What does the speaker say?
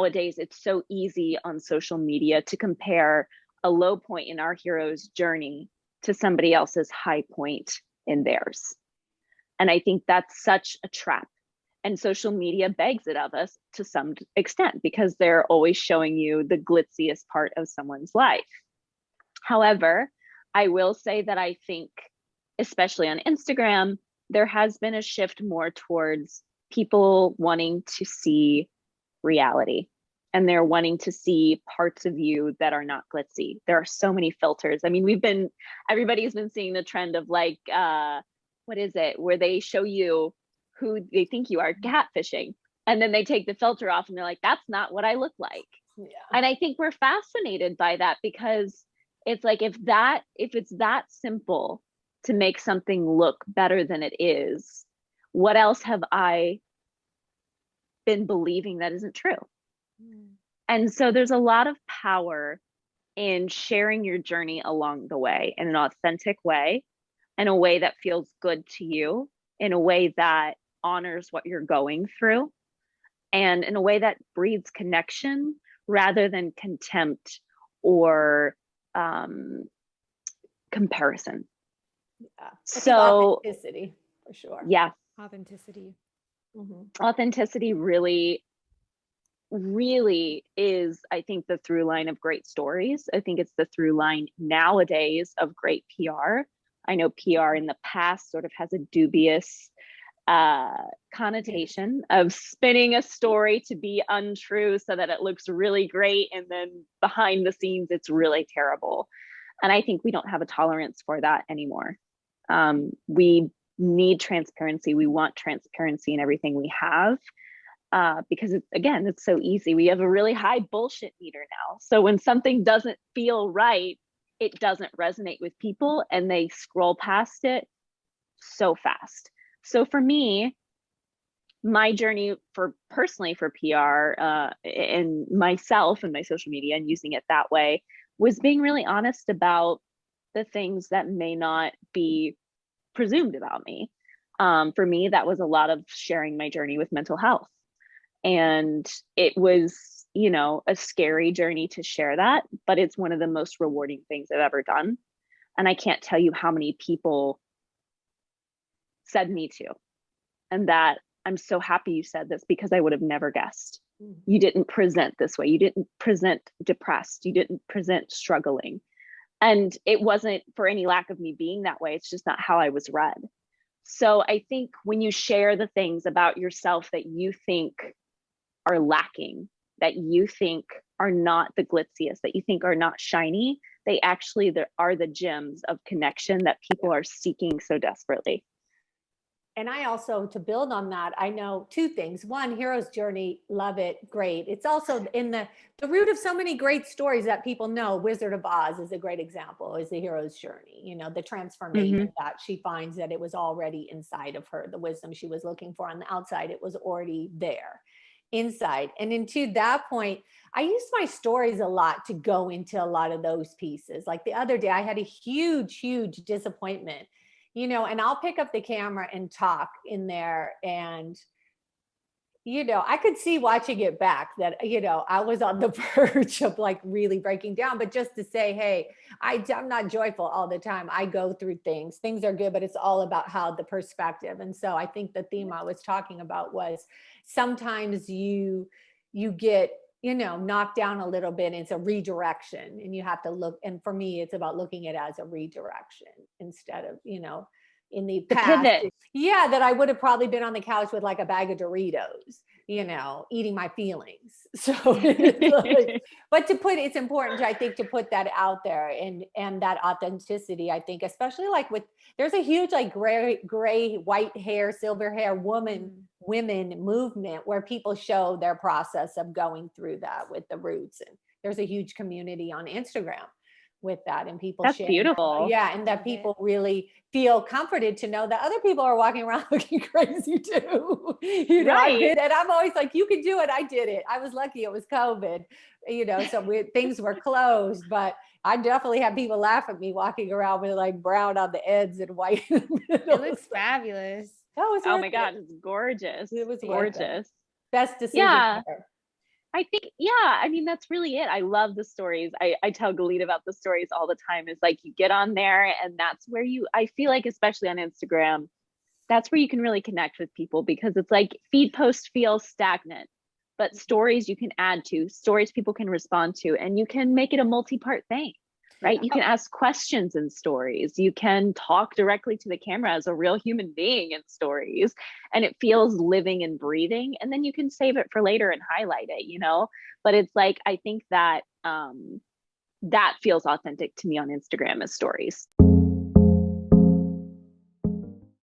nowadays it's so easy on social media to compare a low point in our hero's journey to somebody else's high point in theirs. And I think that's such a trap. And social media begs it of us to some extent because they're always showing you the glitziest part of someone's life. However, I will say that I think, especially on Instagram, there has been a shift more towards people wanting to see reality. And they're wanting to see parts of you that are not glitzy. There are so many filters. I mean, everybody's been seeing the trend of like, what is it? Where they show you who they think you are catfishing. And then they take the filter off and they're like, that's not what I look like. Yeah. And I think we're fascinated by that because it's like, if it's that simple to make something look better than it is, what else have I been believing that isn't true? And so there's a lot of power in sharing your journey along the way in an authentic way, in a way that feels good to you, in a way that honors what you're going through, and in a way that breeds connection rather than contempt or comparison. Yeah. So authenticity, for sure. Yeah. Authenticity. Mm-hmm. Authenticity really is, I think, the through line of great stories. I think it's the through line nowadays of great PR. I know PR in the past sort of has a dubious connotation of spinning a story to be untrue so that it looks really great, and then behind the scenes it's really terrible. And I think we don't have a tolerance for that anymore. We need transparency. We want transparency in everything we have. Because it's so easy. We have a really high bullshit meter now. So when something doesn't feel right, it doesn't resonate with people and they scroll past it so fast. So for me, my journey personally for PR and myself and my social media and using it that way was being really honest about the things that may not be presumed about me. For me, that was a lot of sharing my journey with mental health. And it was, a scary journey to share that, but it's one of the most rewarding things I've ever done. And I can't tell you how many people said me too. And that I'm so happy you said this because I would have never guessed. You didn't present this way. You didn't present depressed. You didn't present struggling. And it wasn't for any lack of me being that way. It's just not how I was read. So I think when you share the things about yourself that you think are lacking, that you think are not the glitziest, that you think are not shiny, they actually are the gems of connection that people are seeking so desperately. And I also, to build on that, I know two things. One, hero's journey, love it, great. It's also in the root of so many great stories that people know. Wizard of Oz is a great example, is the hero's journey. The transformation that she finds that it was already inside of her, the wisdom she was looking for on the outside, it was already there inside. And into that point, I use my stories a lot to go into a lot of those pieces. Like the other day, I had a huge disappointment. And I'll pick up the camera and talk in there. And, I could see watching it back that, I was on the verge of like really breaking down, but just to say, hey, I'm not joyful all the time. I go through things are good, but it's all about how the perspective. And so I think the theme I was talking about was sometimes you get, knocked down a little bit. It's a redirection and you have to look. And for me, it's about looking at it as a redirection instead of, in the past, that I would have probably been on the couch with like a bag of Doritos, eating my feelings. So, but it's important, I think, to put that out there and that authenticity, I think, especially like there's a huge like gray, white hair, silver hair women movement where people show their process of going through that with the roots. And there's a huge community on Instagram with that, and people That's beautiful. And that people really feel comforted to know that other people are walking around looking crazy too. Right. And I'm always like, you can do it. I did it. I was lucky it was COVID, so things were closed, but I definitely had people laugh at me walking around with like brown on the ends and white in the middle. It looks fabulous. Oh my God, it's gorgeous. It was gorgeous. Best decision ever. I think, yeah, I mean, that's really it. I love the stories. I tell Galit about the stories all the time. Is like you get on there and that's where I feel like, especially on Instagram, that's where you can really connect with people because it's like feed posts feel stagnant, but stories you can add to, stories people can respond to, and you can make it a multi-part thing, right? Yeah. You can ask questions in stories. You can talk directly to the camera as a real human being in stories, and it feels living and breathing. And then you can save it for later and highlight it, you know? But it's like, I think that that feels authentic to me on Instagram as stories.